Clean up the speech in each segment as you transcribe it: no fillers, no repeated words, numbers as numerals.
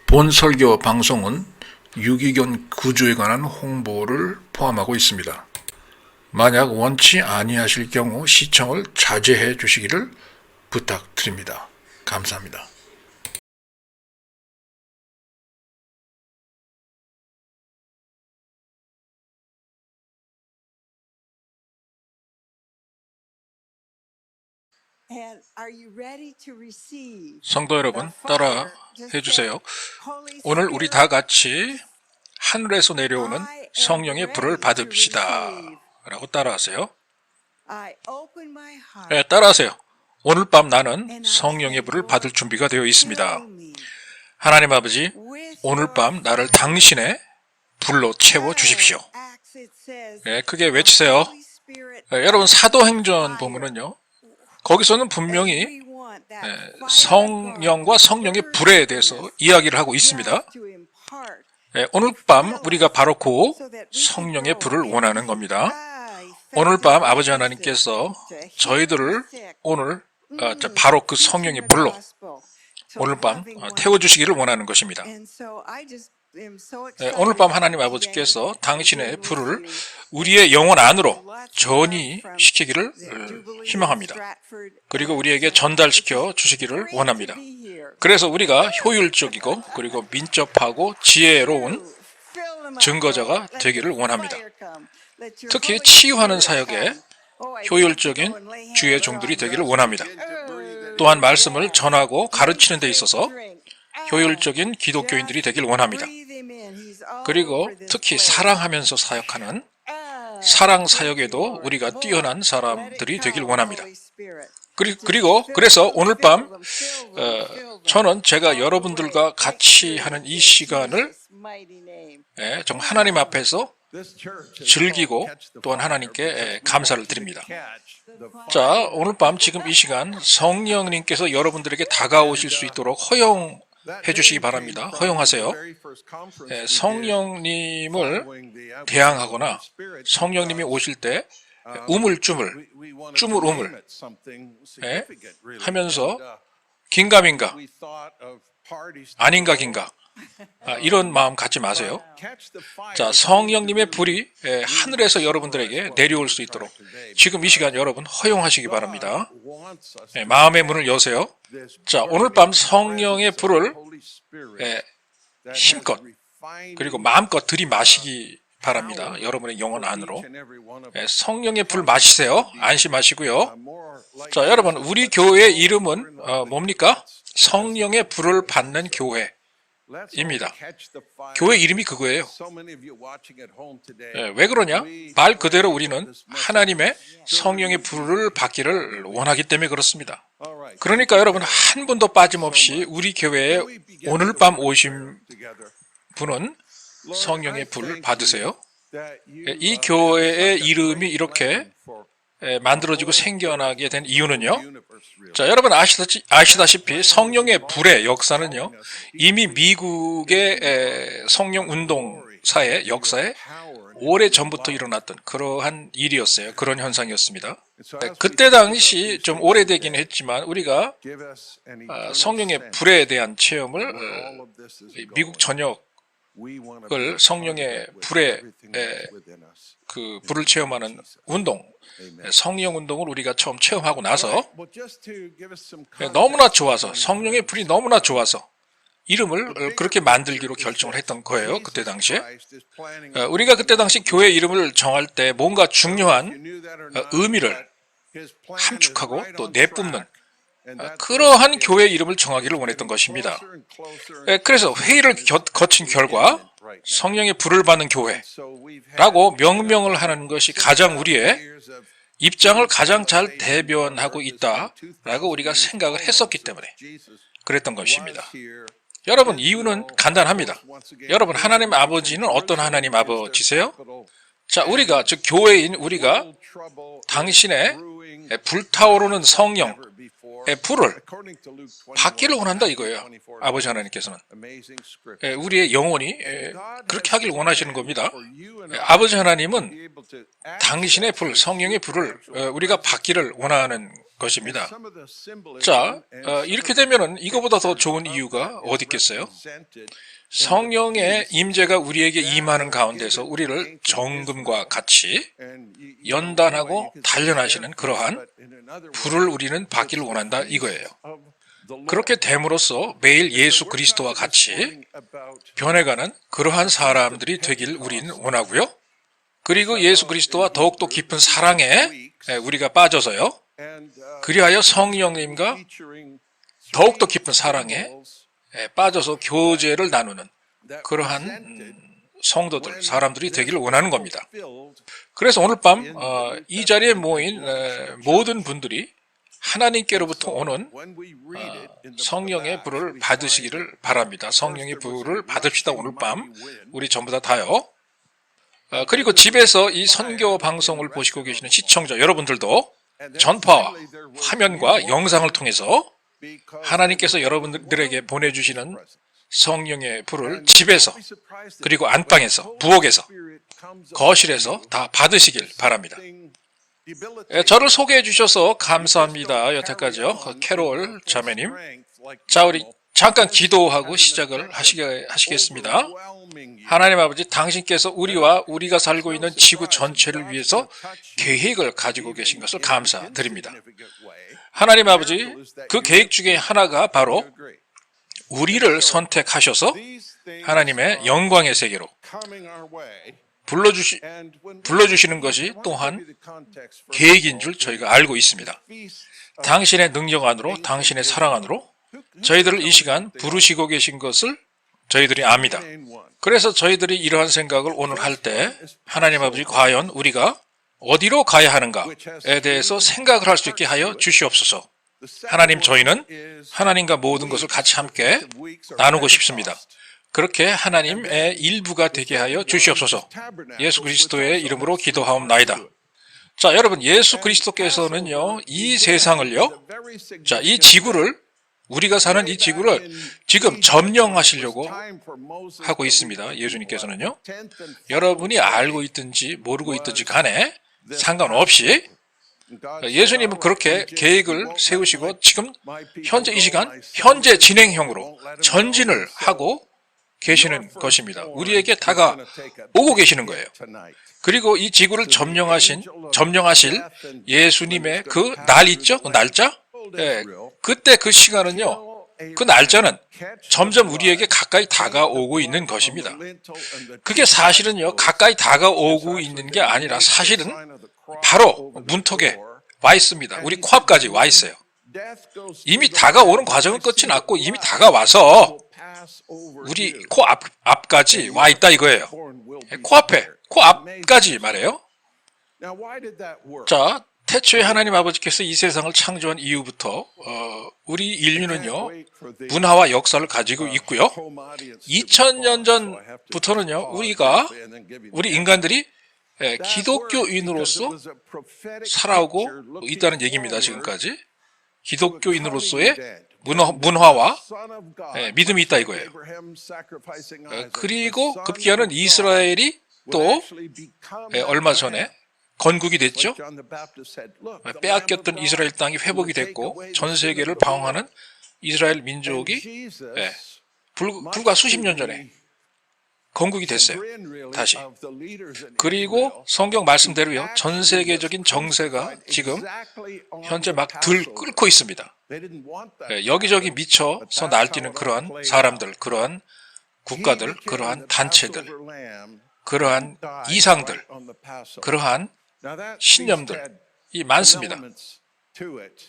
본 설교 방송은 유기견 구조에 관한 홍보를 포함하고 있습니다. 만약 원치 아니하실 경우 시청을 자제해 주시기를 부탁드립니다. 감사합니다. 성도 여러분, 따라 해주세요. 오늘 우리 다 같이 하늘에서 내려오는 성령의 불을 받읍시다 라고 따라하세요. 네, 따라하세요. 오늘 밤 나는 성령의 불을 받을 준비가 되어 있습니다. 하나님 아버지, 오늘 밤 나를 당신의 불로 채워 주십시오. 네, 크게 외치세요. 네, 여러분 사도행전 보면은요, 거기서는 분명히 성령과 성령의 불에 대해서 이야기를 하고 있습니다. 오늘 밤 우리가 바로 그 성령의 불을 원하는 겁니다. 오늘 밤 아버지 하나님께서 저희들을 오늘 바로 그 성령의 불로 오늘 밤 태워주시기를 원하는 것입니다. 오늘 밤 하나님 아버지께서 당신의 불을 우리의 영혼 안으로 전이시키기를 희망합니다. 그리고 우리에게 전달시켜 주시기를 원합니다. 그래서 우리가 효율적이고 그리고 민첩하고 지혜로운 증거자가 되기를 원합니다. 특히 치유하는 사역에 효율적인 주의 종들이 되기를 원합니다. 또한 말씀을 전하고 가르치는 데 있어서 효율적인 기독교인들이 되길 원합니다. 그리고 특히 사랑하면서 사역하는 사랑 사역에도 우리가 뛰어난 사람들이 되길 원합니다. 그래서 오늘 밤 저는 제가 여러분들과 같이 하는 이 시간을 정말 하나님 앞에서 즐기고 또한 하나님께 감사를 드립니다. 자, 오늘 밤 지금 이 시간 성령님께서 여러분들에게 다가오실 수 있도록 허용해 주시기 바랍니다. 허용하세요. 성령님을 대항하거나 성령님이 오실 때 우물쭈물 하면서 긴가민가 아닌가 긴가 이런 마음 갖지 마세요. 자, 성령님의 불이 하늘에서 여러분들에게 내려올 수 있도록 지금 이 시간 여러분 허용하시기 바랍니다. 마음의 문을 여세요. 자, 오늘 밤 성령의 불을 힘껏 그리고 마음껏 들이마시기 바랍니다. 여러분의 영혼 안으로 성령의 불 마시세요. 안심하시고요. 자, 여러분 우리 교회의 이름은 뭡니까? 성령의 불을 받는 교회입니다. 교회 이름이 그거예요. 왜 그러냐? 말 그대로 우리는 하나님의 성령의 불을 받기를 원하기 때문에 그렇습니다. 그러니까 여러분 한 분도 빠짐없이 우리 교회에 오늘 밤 오신 분은 성령의 불을 받으세요. 이 교회의 이름이 이렇게 만들어지고 생겨나게 된 이유는요. 자, 여러분 아시다시피 성령의 불의 역사는요. 이미 미국의 성령 운동사의 역사에 오래전부터 일어났던 그러한 일이었어요. 그런 현상이었습니다. 그때 당시 좀 오래되긴 했지만 우리가 성령의 불에 대한 체험을 미국 전역을 성령의 불에 그 불을 체험하는 운동, 성령 운동을 우리가 처음 체험하고 나서 너무나 좋아서 성령의 불이 너무나 좋아서 이름을 그렇게 만들기로 결정을 했던 거예요. 그때 당시에 우리가 그때 당시 교회 이름을 정할 때 뭔가 중요한 의미를 함축하고 또 내뿜는 그러한 교회 이름을 정하기를 원했던 것입니다. 그래서 회의를 거친 결과 성령의 불을 받는 교회라고 명명을 하는 것이 가장 우리의 입장을 가장 잘 대변하고 있다라고 우리가 생각을 했었기 때문에 그랬던 것입니다. 여러분 이유는 간단합니다. 여러분 하나님 아버지는 어떤 하나님 아버지세요? 자, 우리가 즉 교회인 우리가 당신의 불타오르는 성령의 불을 받기를 원한다 이거예요. 아버지 하나님께서는 우리의 영혼이 그렇게 하길 원하시는 겁니다. 아버지 하나님은 당신의 불, 성령의 불을 우리가 받기를 원하는 것입니다. 자, 이렇게 되면은 이거보다 더 좋은 이유가 어디 있겠어요? 성령의 임재가 우리에게 임하는 가운데서 우리를 정금과 같이 연단하고 단련하시는 그러한 불을 우리는 받기를 원한다 이거예요. 그렇게 됨으로써 매일 예수 그리스도와 같이 변해가는 그러한 사람들이 되길 우리는 원하고요. 그리고 예수 그리스도와 더욱더 깊은 사랑에 우리가 빠져서요. 그리하여 성령님과 더욱더 깊은 사랑에 빠져서 교제를 나누는 그러한 성도들, 사람들이 되기를 원하는 겁니다. 그래서 오늘 밤 이 자리에 모인 모든 분들이 하나님께로부터 오는 성령의 불을 받으시기를 바랍니다. 성령의 불을 받읍시다. 오늘 밤 우리 전부 다요. 그리고 집에서 이 선교 방송을 보시고 계시는 시청자 여러분들도 전파 화면과 영상을 통해서 하나님께서 여러분들에게 보내주시는 성령의 불을 집에서 그리고 안방에서 부엌에서 거실에서 다 받으시길 바랍니다. 저를 소개해 주셔서 감사합니다. 여태까지요. 캐롤 자매님. 자, 우리 잠깐 기도하고 시작을 하시겠습니다. 하나님 아버지, 당신께서 우리와 우리가 살고 있는 지구 전체를 위해서 계획을 가지고 계신 것을 감사드립니다. 하나님 아버지, 그 계획 중에 하나가 바로 우리를 선택하셔서 하나님의 영광의 세계로 불러주시는 것이 또한 계획인 줄 저희가 알고 있습니다. 당신의 능력 안으로, 당신의 사랑 안으로 저희들을 이 시간 부르시고 계신 것을 저희들이 압니다. 그래서 저희들이 이러한 생각을 오늘 할 때 하나님 아버지, 과연 우리가 어디로 가야 하는가에 대해서 생각을 할 수 있게 하여 주시옵소서. 하나님, 저희는 하나님과 모든 것을 같이 함께 나누고 싶습니다. 그렇게 하나님의 일부가 되게 하여 주시옵소서. 예수 그리스도의 이름으로 기도하옵나이다. 자, 여러분, 예수 그리스도께서는요, 이 세상을요, 자, 이 지구를, 우리가 사는 이 지구를 지금 점령하시려고 하고 있습니다. 예수님께서는요. 여러분이 알고 있든지 모르고 있든지 간에 상관없이 예수님은 그렇게 계획을 세우시고 지금 현재 이 시간 현재 진행형으로 전진을 하고 계시는 것입니다. 우리에게 다가오고 계시는 거예요. 그리고 이 지구를 점령하실 예수님의 그 날 있죠? 그 날짜? 네, 그때 그 시간은요, 그 날짜는 점점 우리에게 가까이 다가오고 있는 것입니다. 그게 사실은요, 가까이 다가오고 있는 게 아니라 사실은 바로 문턱에 와 있습니다. 우리 코앞까지 와 있어요. 이미 다가오는 과정은 끝이 났고 이미 다가와서 우리 코앞까지 와 있다 이거예요. 코앞까지 말해요. 자, 태초에 하나님 아버지께서 이 세상을 창조한 이후부터 우리 인류는요, 문화와 역사를 가지고 있고요. 2000년 전부터는요, 우리 인간들이 기독교인으로서 살아오고 있다는 얘기입니다. 지금까지 기독교인으로서의 문화와 믿음이 있다 이거예요. 그리고 급기야는 이스라엘이 또 얼마 전에 건국이 됐죠. 빼앗겼던 이스라엘 땅이 회복이 됐고 전 세계를 방황하는 이스라엘 민족이 불과 수십 년 전에 건국이 됐어요. 다시. 그리고 성경 말씀대로요, 전 세계적인 정세가 지금 현재 막 들끓고 있습니다. 여기저기 미쳐서 날뛰는 그러한 사람들, 그러한 국가들, 그러한 단체들, 그러한 이상들, 그러한 신념들이 많습니다.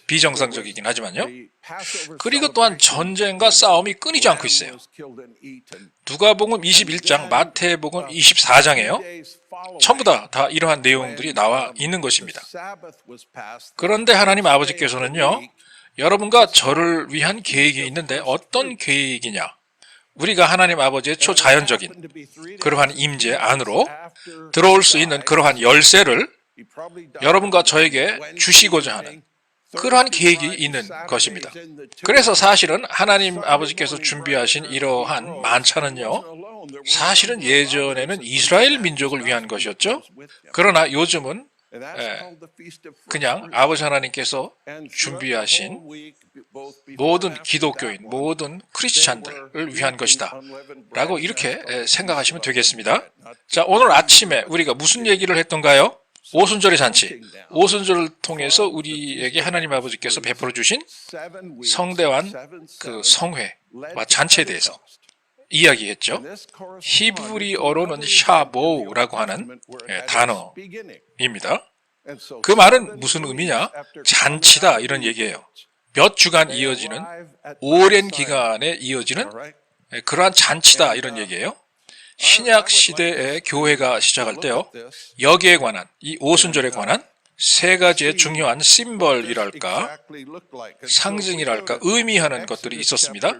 비정상적이긴 하지만요. 그리고 또한 전쟁과 싸움이 끊이지 않고 있어요. 누가복음 21장, 마태복음 24장에요. 전부 다 이러한 내용들이 나와 있는 것입니다. 그런데 하나님 아버지께서는요, 여러분과 저를 위한 계획이 있는데 어떤 계획이냐? 우리가 하나님 아버지의 초자연적인 그러한 임재 안으로 들어올 수 있는 그러한 열쇠를 여러분과 저에게 주시고자 하는 그러한 계획이 있는 것입니다. 그래서 사실은 하나님 아버지께서 준비하신 이러한 만찬은요, 사실은 예전에는 이스라엘 민족을 위한 것이었죠. 그러나 요즘은 그냥 아버지 하나님께서 준비하신 모든 기독교인, 모든 크리스찬들을 위한 것이다 라고 이렇게 생각하시면 되겠습니다. 자, 오늘 아침에 우리가 무슨 얘기를 했던가요? 오순절의 잔치. 오순절을 통해서 우리에게 하나님 아버지께서 베풀어 주신 성대한 그 성회와 잔치에 대해서 이야기했죠. 히브리어로는 샤보우라고 하는 단어입니다. 그 말은 무슨 의미냐? 잔치다 이런 얘기예요. 몇 주간 이어지는 오랜 기간에 이어지는 그러한 잔치다 이런 얘기예요. 신약 시대의 교회가 시작할 때요. 여기에 관한 이 오순절에 관한 세 가지의 중요한 심벌이랄까 상징이랄까 의미하는 것들이 있었습니다.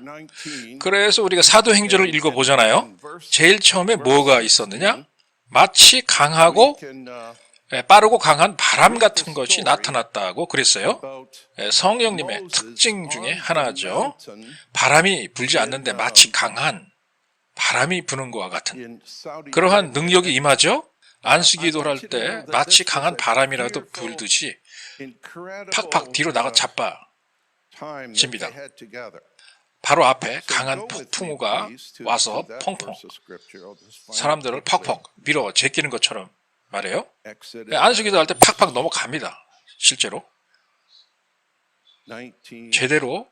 그래서 우리가 사도행전을 읽어보잖아요. 제일 처음에 뭐가 있었느냐? 마치 강하고 빠르고 강한 바람 같은 것이 나타났다고 그랬어요. 성령님의 특징 중에 하나죠. 바람이 불지 않는데 마치 강한 바람이 부는 것과 같은 그러한 능력이 임하죠. 안수기도를 할 때 마치 강한 바람이라도 불듯이 팍팍 뒤로 나가 자빠집니다. 바로 앞에 강한 폭풍우가 와서 펑펑 사람들을 퍽퍽 밀어 제끼는 것처럼 말이에요. 안수기도 할 때 팍팍 넘어갑니다. 실제로 제대로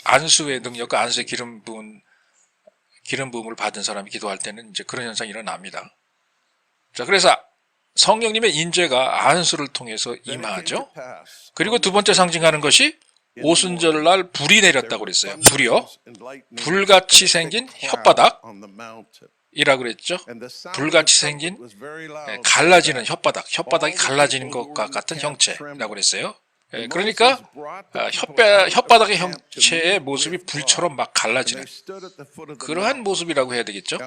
안수의 능력과 안수의 기름 부음을 받은 사람이 기도할 때는 이제 그런 현상이 일어납니다. 자, 그래서 성령님의 인재가 안수를 통해서 임하죠. 그리고 두 번째 상징하는 것이 오순절날 불이 내렸다고 그랬어요. 불이요. 불같이 생긴 혓바닥이라고 그랬죠. 불같이 생긴 갈라지는 혓바닥이 갈라지는 것과 같은 형체라고 그랬어요. 그러니까 혓바닥의 형체의 모습이 불처럼 막 갈라지는 그러한 모습이라고 해야 되겠죠.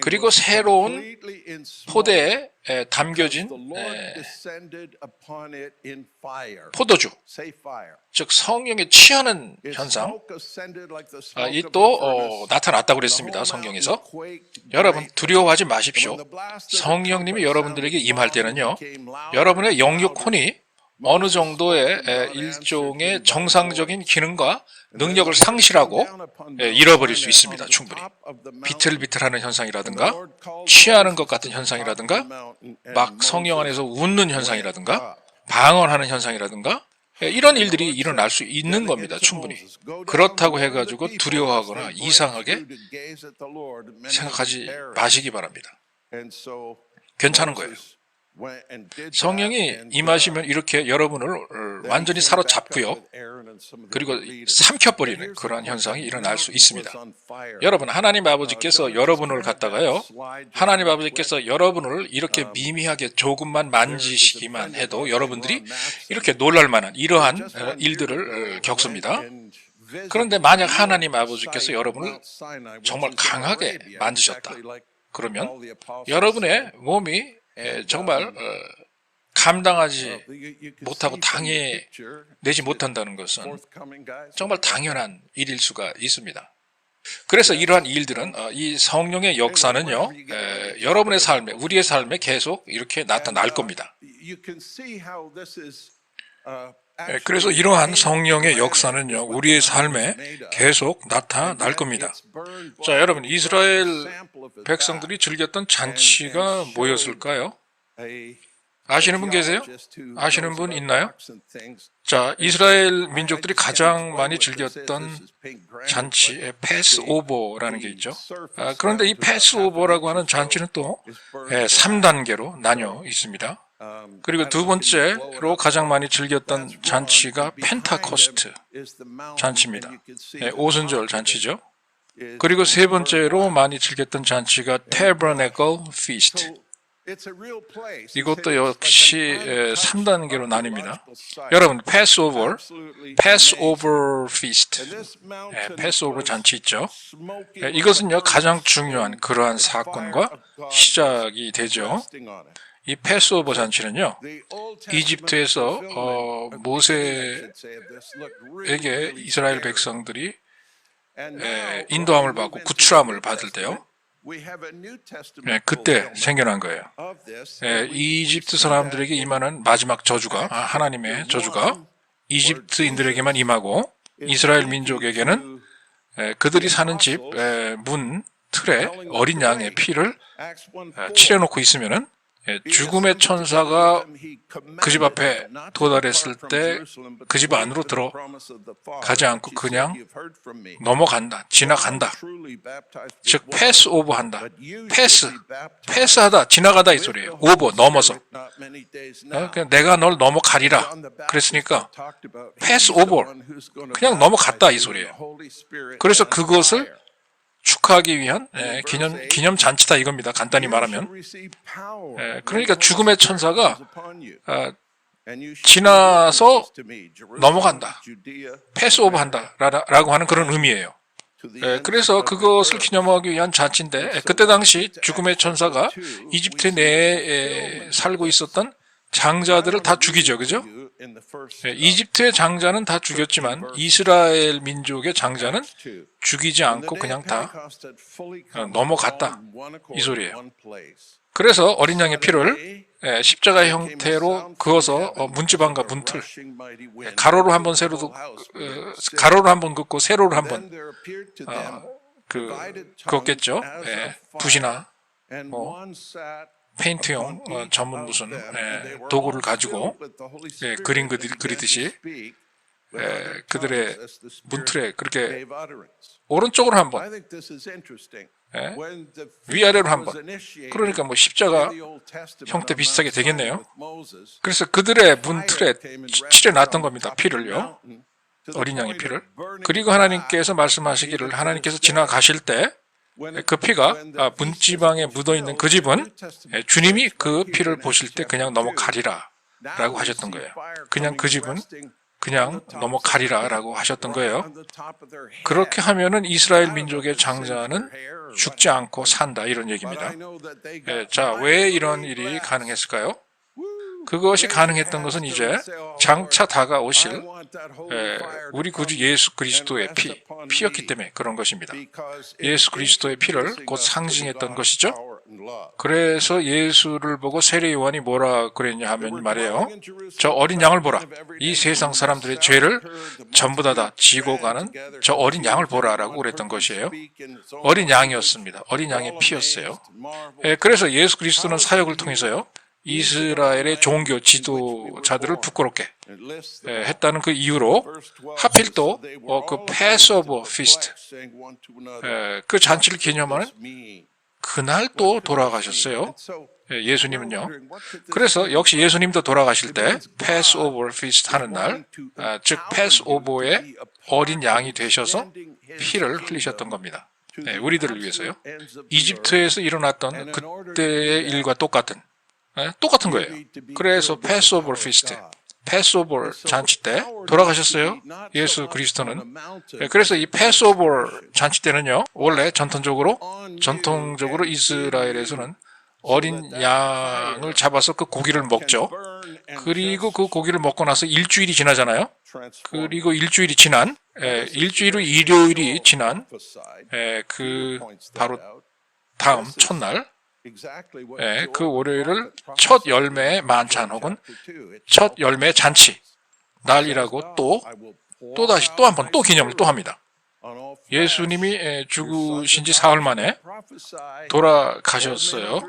그리고 새로운 포대에 담겨진 포도주, 즉 성령에 취하는 현상 이 또 나타났다고 그랬습니다. 성경에서. 여러분 두려워하지 마십시오. 성령님이 여러분들에게 임할 때는요, 여러분의 영육혼이 어느 정도의 일종의 정상적인 기능과 능력을 상실하고 잃어버릴 수 있습니다. 충분히. 비틀비틀하는 현상이라든가 취하는 것 같은 현상이라든가 막 성령 안에서 웃는 현상이라든가 방언하는 현상이라든가 이런 일들이 일어날 수 있는 겁니다. 충분히. 그렇다고 해가지고 두려워하거나 이상하게 생각하지 마시기 바랍니다. 괜찮은 거예요. 성령이 임하시면 이렇게 여러분을 완전히 사로잡고요. 그리고 삼켜버리는 그러한 현상이 일어날 수 있습니다. 여러분, 하나님 아버지께서 여러분을 갖다가요, 하나님 아버지께서 여러분을 이렇게 미미하게 조금만 만지시기만 해도 여러분들이 이렇게 놀랄만한 이러한 일들을 겪습니다. 그런데 만약 하나님 아버지께서 여러분을 정말 강하게 만지셨다. 그러면 여러분의 몸이 정말 감당하지 못하고 당해내지 못한다는 것은 정말 당연한 일일 수가 있습니다. 그래서 이러한 일들은 이 성령의 역사는요, 여러분의 삶에, 우리의 삶에 계속 이렇게 나타날 겁니다. 그래서 이러한 성령의 역사는요, 우리의 삶에 계속 나타날 겁니다. 자, 여러분, 이스라엘 백성들이 즐겼던 잔치가 뭐였을까요? 아시는 분 계세요? 아시는 분 있나요? 자, 이스라엘 민족들이 가장 많이 즐겼던 잔치, 패스오버라는 게 있죠. 그런데 이 패스오버라고 하는 잔치는 또 3단계로 나뉘어 있습니다. 그리고 두 번째로 가장 많이 즐겼던 잔치가 펜타코스트 잔치입니다. 오순절 잔치죠. 그리고 세 번째로 많이 즐겼던 잔치가 Tabernacle Feast. 이것도 역시 3단계로 나뉩니다. 여러분, Passover Feast, Passover 잔치 있죠. 이것은요, 가장 중요한 그러한 사건과 시작이 되죠. 이 패스오버 잔치는요, 이집트에서 모세에게 이스라엘 백성들이 인도함을 받고 구출함을 받을 때요, 그때 생겨난 거예요. 이집트 사람들에게 임하는 마지막 저주가, 하나님의 저주가 이집트인들에게만 임하고 이스라엘 민족에게는 그들이 사는 집 문 틀에 어린 양의 피를 칠해놓고 있으면은 죽음의 천사가 그 집 앞에 도달했을 때 그 집 안으로 들어가지 않고 그냥 넘어간다, 지나간다. 즉 패스 오버한다. 패스하다, 지나가다 이 소리예요. 오버, 넘어서. 그냥 내가 널 넘어가리라 그랬으니까 패스 오버, 그냥 넘어갔다 이 소리예요. 그래서 그것을 축하하기 위한 기념 잔치다 이겁니다. 간단히 말하면. 그러니까 죽음의 천사가 지나서 넘어간다, 패스오버한다 라고 하는 그런 의미예요. 그래서 그것을 기념하기 위한 잔치인데, 그때 당시 죽음의 천사가 이집트 내에 살고 있었던 장자들을 다 죽이죠. 그죠? 이집트의 장자는 다 죽였지만 이스라엘 민족의 장자는 죽이지 않고 그냥 다 넘어갔다 이 소리예요. 그래서 어린 양의 피를 십자가 형태로 그어서 문지방과 문틀, 가로로 한번 가로로 한번 긋고 세로로 한번 그었겠죠. 붓이나 페인트용 전문 무슨 도구를 가지고 그림 그리듯이 그들의 문틀에 그렇게 오른쪽으로 한번, 위아래로 한번, 그러니까 뭐 십자가 형태 비슷하게 되겠네요. 그래서 그들의 문틀에 칠해놨던 겁니다. 피를요, 어린 양의 피를. 그리고 하나님께서 말씀하시기를, 하나님께서 지나가실 때 그 피가 문지방에 묻어있는 그 집은 주님이 그 피를 보실 때 그냥 넘어가리라 라고 하셨던 거예요. 그냥 그 집은 그냥 넘어가리라 라고 하셨던 거예요. 그렇게 하면은 이스라엘 민족의 장자는 죽지 않고 산다 이런 얘기입니다. 자, 왜 이런 일이 가능했을까요? 그것이 가능했던 것은 이제 장차 다가오실 우리 구주 예수 그리스도의 피였기 때문에 그런 것입니다. 예수 그리스도의 피를 곧 상징했던 것이죠. 그래서 예수를 보고 세례 요한이 뭐라 그랬냐 하면 말이에요. 저 어린 양을 보라. 이 세상 사람들의 죄를 전부 다 지고 가는 저 어린 양을 보라라고 그랬던 것이에요. 어린 양이었습니다. 어린 양의 피였어요. 그래서 예수 그리스도는 사역을 통해서요, 이스라엘의 종교 지도자들을 부끄럽게 했다는 그 이유로 하필 또 그 패스오버 피스트, 그 잔치를 기념하는 그날 또 돌아가셨어요. 예수님은요. 그래서 역시 예수님도 돌아가실 때 패스오버 피스트 하는 날, 즉 패스오버의 어린 양이 되셔서 피를 흘리셨던 겁니다. 우리들을 위해서요. 이집트에서 일어났던 그때의 일과 똑같은 거예요. 그래서 패스오버 피스트, 패스오버 잔치 때 돌아가셨어요. 예수 그리스도는. 그래서 이 패스오버 잔치 때는요, 원래 전통적으로 이스라엘에서는 어린 양을 잡아서 그 고기를 먹죠. 그리고 그 고기를 먹고 나서 일주일이 지나잖아요. 그리고 일주일이 지난, 일요일이 지난, 그 바로 다음 첫날, 그 월요일을 첫 열매의 만찬 혹은 첫 열매의 잔치 날이라고 또다시 또 한 번 또 기념을 또 합니다. 예수님이 죽으신 지 사흘 만에 돌아가셨어요.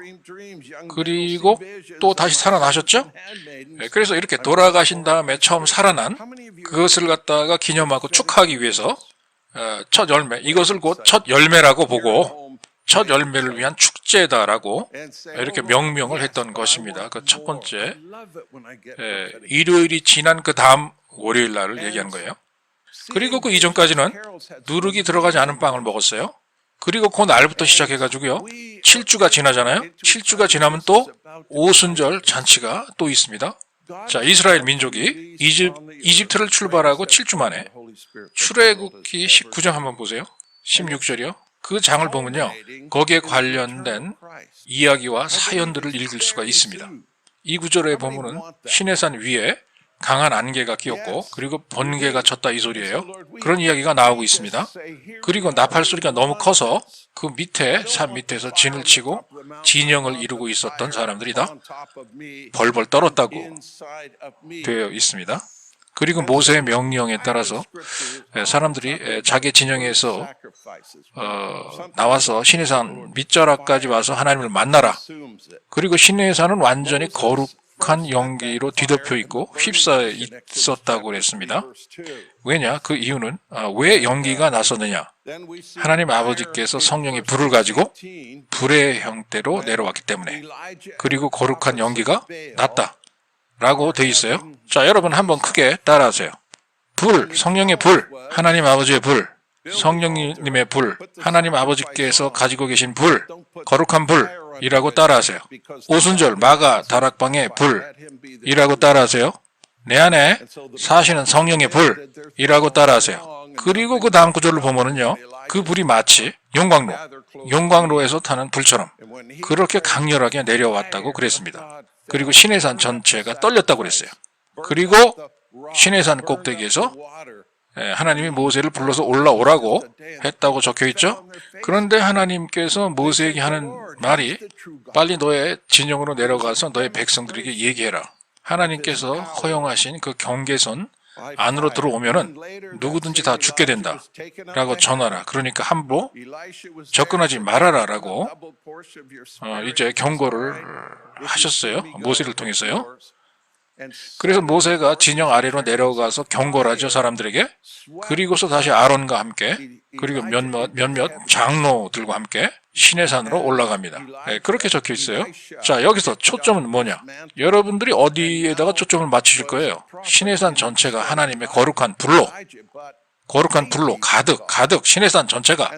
그리고 또 다시 살아나셨죠? 그래서 이렇게 돌아가신 다음에 처음 살아난 그것을 갖다가 기념하고 축하하기 위해서 첫 열매, 이것을 곧 첫 열매라고 보고 첫 열매를 위한 축제다라고 이렇게 명명을 했던 것입니다. 그 첫 번째 일요일이 지난 그 다음 월요일 날을 얘기하는 거예요. 그리고 그 이전까지는 누룩이 들어가지 않은 빵을 먹었어요. 그리고 그 날부터 시작해가지고요, 7주가 지나잖아요. 7주가 지나면 또 오순절 잔치가 또 있습니다. 자, 이스라엘 민족이 이집트를 출발하고 7주 만에 출애굽기 19장 한번 보세요. 16절이요. 그 장을 보면요, 거기에 관련된 이야기와 사연들을 읽을 수가 있습니다. 이 구절에 보면은 시내산 위에 강한 안개가 끼었고 그리고 번개가 쳤다 이 소리예요. 그런 이야기가 나오고 있습니다. 그리고 나팔 소리가 너무 커서 그 밑에 산 밑에서 진을 치고 진영을 이루고 있었던 사람들이 다 벌벌 떨었다고 되어 있습니다. 그리고 모세의 명령에 따라서 사람들이 자기 진영에서 나와서 시내산 밑자락까지 와서 하나님을 만나라. 그리고 시내산은 완전히 거룩한 연기로 뒤덮여 있고 휩싸여 있었다고 그랬습니다. 왜냐? 그 이유는 왜 연기가 났었느냐? 하나님 아버지께서 성령의 불을 가지고 불의 형태로 내려왔기 때문에, 그리고 거룩한 연기가 났다 라고 되어 있어요. 자, 여러분 한번 크게 따라하세요. 불, 성령의 불, 하나님 아버지의 불, 성령님의 불, 하나님 아버지께서 가지고 계신 불, 거룩한 불이라고 따라하세요. 오순절 마가 다락방의 불이라고 따라하세요. 내 안에 사시는 성령의 불이라고 따라하세요. 그리고 그 다음 구절을 보면은요, 그 불이 마치 용광로에서 타는 불처럼 그렇게 강렬하게 내려왔다고 그랬습니다. 그리고 시내산 전체가 떨렸다고 그랬어요. 그리고 시내산 꼭대기에서 하나님이 모세를 불러서 올라오라고 했다고 적혀있죠. 그런데 하나님께서 모세에게 하는 말이 빨리 너의 진영으로 내려가서 너의 백성들에게 얘기해라. 하나님께서 허용하신 그 경계선 안으로 들어오면은 누구든지 다 죽게 된다 라고 전하라. 그러니까 함부로 접근하지 말아라 라고 이제 경고를 하셨어요. 모세를 통해서요. 그래서 모세가 진영 아래로 내려가서 경고를 하죠, 사람들에게. 그리고서 다시 아론과 함께, 그리고 몇몇 장로들과 함께 시내산으로 올라갑니다. 네, 그렇게 적혀 있어요. 자, 여기서 초점은 뭐냐? 여러분들이 어디에다가 초점을 맞추실 거예요? 시내산 전체가 하나님의 거룩한 불로 가득 시내산 전체가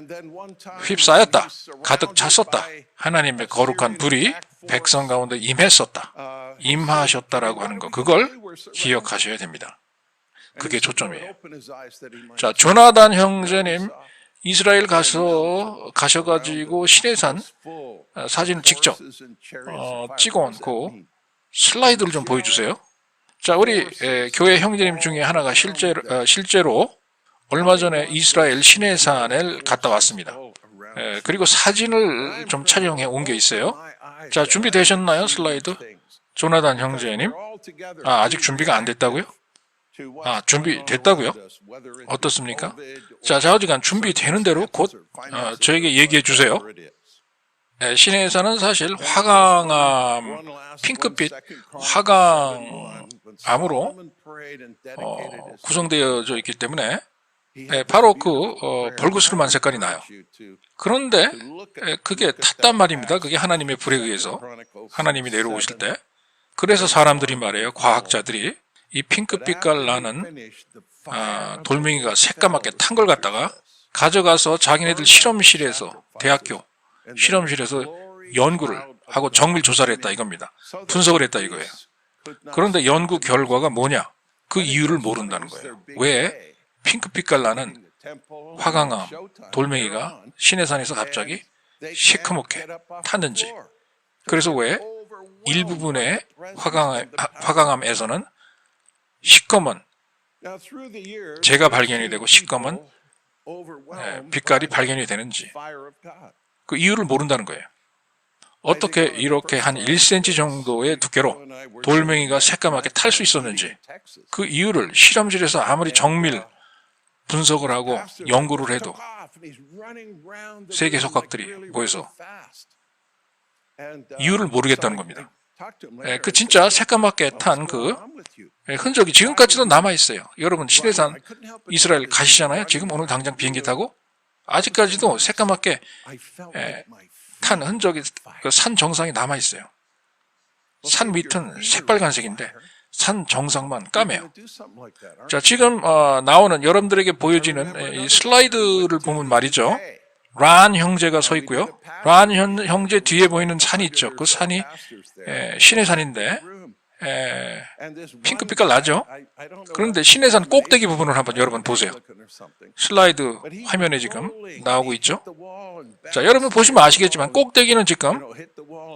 휩싸였다. 가득 찼었다. 하나님의 거룩한 불이 백성 가운데 임하셨다라고 하는 거, 그걸 기억하셔야 됩니다. 그게 초점이에요. 자, 조나단 형제님 이스라엘 가셔가지고 시내산 사진을 직접 찍어놓고 슬라이드를 좀 보여주세요. 자, 우리 교회 형제님 중에 하나가 실제로 얼마 전에 이스라엘 시내산을 갔다 왔습니다. 그리고 사진을 좀 촬영해 온 게 있어요. 자, 준비되셨나요? 슬라이드? 조나단 형제님? 아직 준비가 안 됐다고요? 준비됐다고요? 어떻습니까? 자, 좌우지간 준비되는 대로 곧 저에게 얘기해 주세요. 시내산은 사실 화강암, 핑크빛 화강암으로 구성되어져 있기 때문에 바로 그 벌거스름한 색깔이 나요. 그런데 그게 탔단 말입니다. 그게 하나님의 불에 의해서 하나님이 내려오실 때. 그래서 사람들이 말해요. 과학자들이 이 핑크빛깔 나는 돌멩이가 새까맣게 탄 걸 갖다가 가져가서 자기네들 실험실에서, 대학교 실험실에서 연구를 하고 정밀 조사를 했다 이겁니다. 분석을 했다 이거예요. 그런데 연구 결과가 뭐냐? 그 이유를 모른다는 거예요. 왜 핑크빛깔 나는 화강암 돌멩이가 시내산에서 갑자기 시커멓게 탔는지. 그래서 왜 일부분의 화강암에서는 시꺼먼, 재가 발견이 되고 시꺼먼 빛깔이 발견이 되는지, 그 이유를 모른다는 거예요. 어떻게 이렇게 한 1cm 정도의 두께로 돌멩이가 새까맣게 탈 수 있었는지, 그 이유를 실험실에서 아무리 정밀 분석을 하고 연구를 해도 세계 석학들이 모여서 이유를 모르겠다는 겁니다. 그 진짜 새까맣게 탄 그 흔적이 지금까지도 남아있어요. 여러분 시내산 이스라엘 가시잖아요. 지금 오늘 당장 비행기 타고 아직까지도 새까맣게 탄 흔적이 그 산 정상에 남아있어요. 산 밑은 새빨간색인데 산 정상만 까매요. 자, 지금 나오는 여러분들에게 보여지는 이 슬라이드를 보면 말이죠. 란 형제가 서 있고요. 란 형제 뒤에 보이는 산이 있죠. 그 산이 시내산인데 핑크빛깔 나죠? 그런데 시내산 꼭대기 부분을 한번 여러분 보세요. 슬라이드 화면에 지금 나오고 있죠? 자, 여러분 보시면 아시겠지만 꼭대기는 지금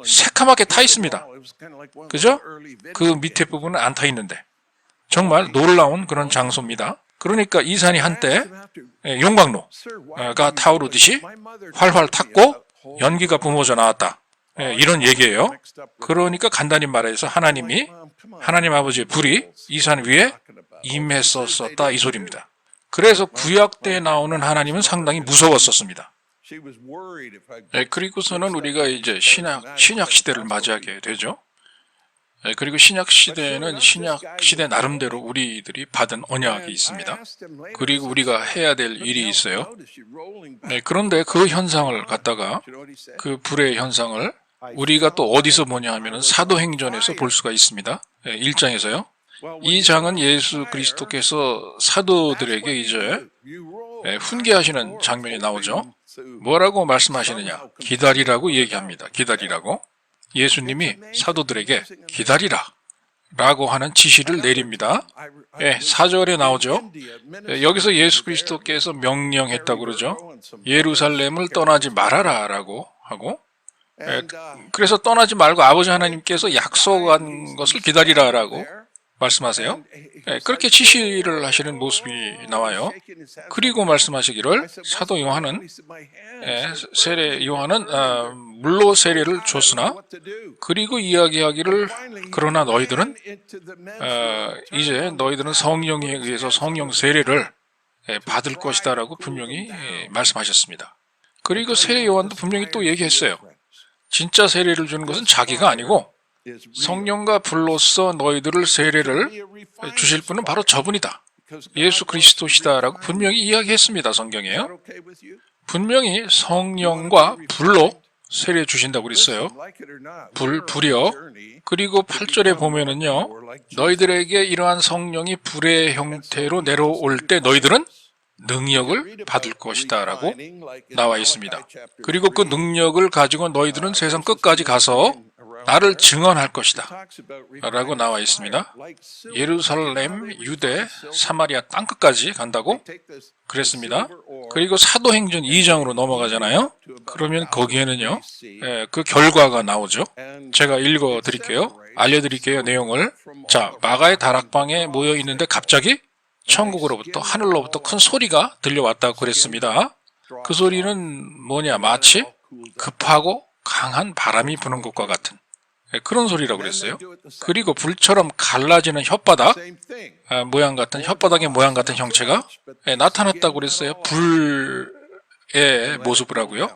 새카맣게 타 있습니다. 그죠? 그 밑에 부분은 안 타 있는데. 정말 놀라운 그런 장소입니다. 그러니까 이 산이 한때 용광로가 타오르듯이 활활 탔고 연기가 뿜어져 나왔다. 이런 얘기예요. 그러니까 간단히 말해서 하나님 아버지의 불이 이 산 위에 임했었다 이 소리입니다. 그래서 구약 때 나오는 하나님은 상당히 무서웠었습니다. 그리고서는 우리가 이제 신약 시대를 맞이하게 되죠. 그리고 신약 시대는 신약 시대 나름대로 우리들이 받은 언약이 있습니다. 그리고 우리가 해야 될 일이 있어요. 그런데 그 현상을 갖다가 그 불의 현상을 우리가 또 어디서 보냐 하면 사도행전에서 볼 수가 있습니다. 1장에서요. 이 장은 예수 그리스도께서 사도들에게 이제 훈계하시는 장면이 나오죠. 뭐라고 말씀하시느냐? 기다리라고 얘기합니다. 기다리라고. 예수님이 사도들에게 기다리라 라고 하는 지시를 내립니다. 4절에 나오죠. 여기서 예수 그리스도께서 명령했다고 그러죠. 예루살렘을 떠나지 말아라 라고 하고, 그래서 떠나지 말고 아버지 하나님께서 약속한 것을 기다리라 라고 말씀하세요. 그렇게 지시를 하시는 모습이 나와요. 그리고 말씀하시기를 사도 요한은 세례 요한은 물로 세례를 줬으나 그리고 이야기하기를 그러나 너희들은 이제 너희들은 성령에 의해서 성령 세례를 받을 것이다 라고 분명히 말씀하셨습니다. 그리고 세례 요한도 분명히 또 얘기했어요. 진짜 세례를 주는 것은 자기가 아니고 성령과 불로써 너희들을 세례를 주실 분은 바로 저분이다. 예수 그리스도시다라고 분명히 이야기했습니다. 성경에요. 분명히 성령과 불로 세례 주신다고 그랬어요. 불이요. 그리고 8절에 보면은요. 너희들에게 이러한 성령이 불의 형태로 내려올 때 너희들은 능력을 받을 것이다 라고 나와 있습니다. 그리고 그 능력을 가지고 너희들은 세상 끝까지 가서 나를 증언할 것이다 라고 나와 있습니다. 예루살렘, 유대, 사마리아 땅끝까지 간다고 그랬습니다. 그리고 사도행전 2장으로 넘어가잖아요. 그러면 거기에는요 그 결과가 나오죠. 제가 읽어드릴게요. 알려드릴게요. 내용을. 자, 마가의 다락방에 모여 있는데 갑자기 천국으로부터 하늘로부터 큰 소리가 들려왔다고 그랬습니다. 그 소리는 뭐냐? 마치 급하고 강한 바람이 부는 것과 같은 그런 소리라고 그랬어요. 그리고 불처럼 갈라지는 혓바닥 모양 같은 혓바닥의 모양 같은 형체가 나타났다고 그랬어요. 불의 모습을 하고요.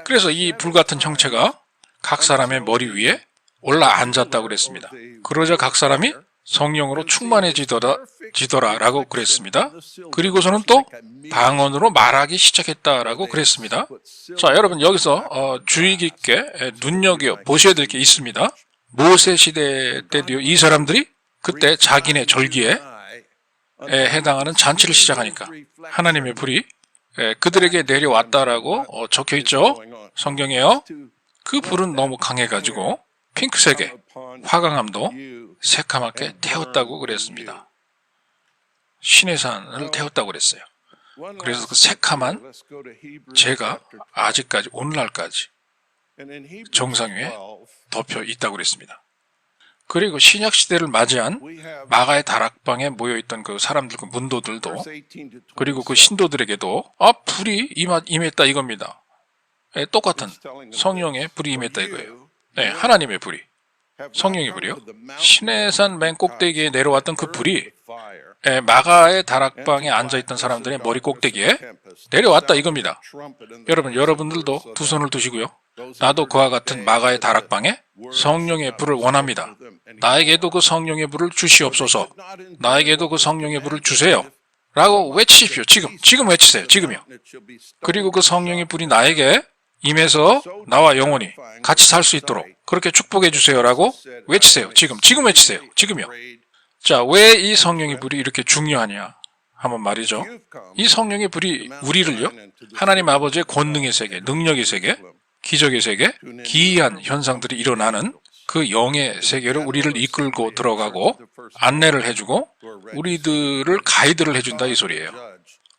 그래서 이 불 같은 형체가 각 사람의 머리 위에 올라 앉았다고 그랬습니다. 그러자 각 사람이 성령으로 충만해지더라라고 그랬습니다. 그리고서는 또 방언으로 말하기 시작했다라고 그랬습니다. 자, 여러분 여기서 주의 깊게 눈여겨 보셔야 될 게 있습니다. 모세 시대 때도요, 이 사람들이 그때 자기네 절기에 해당하는 잔치를 시작하니까 하나님의 불이 그들에게 내려왔다라고 적혀 있죠. 성경에요. 그 불은 너무 강해가지고 핑크색의 화강암도 새카맣게 태웠다고 그랬습니다. 신의 산을 태웠다고 그랬어요. 그래서 그 새카만 재가 아직까지 오늘날까지 정상 위에 덮여 있다고 그랬습니다. 그리고 신약 시대를 맞이한 마가의 다락방에 모여있던 그 사람들, 그 문도들도 그리고 그 신도들에게도 불이 임했다 이겁니다. 똑같은 성령의 불이 임했다 이거예요. 하나님의 불이, 성령의 불이요. 시내산 맨 꼭대기에 내려왔던 그 불이 마가의 다락방에 앉아있던 사람들의 머리 꼭대기에 내려왔다 이겁니다. 여러분들도 두 손을 두시고요. 나도 그와 같은 마가의 다락방에 성령의 불을 원합니다. 나에게도 그 성령의 불을 주시옵소서. 나에게도 그 성령의 불을 주세요. 라고 외치십시오. 지금 외치세요. 지금요. 그리고 그 성령의 불이 나에게 임해서 나와 영원히 같이 살 수 있도록 그렇게 축복해 주세요라고 외치세요. 지금 외치세요. 지금요. 자, 왜 이 성령의 불이 이렇게 중요하냐 하면 말이죠. 이 성령의 불이 우리를요, 하나님 아버지의 권능의 세계, 능력의 세계, 기적의 세계, 기이한 현상들이 일어나는 그 영의 세계로 우리를 이끌고 들어가고 안내를 해주고 우리들을 가이드를 해준다 이 소리예요.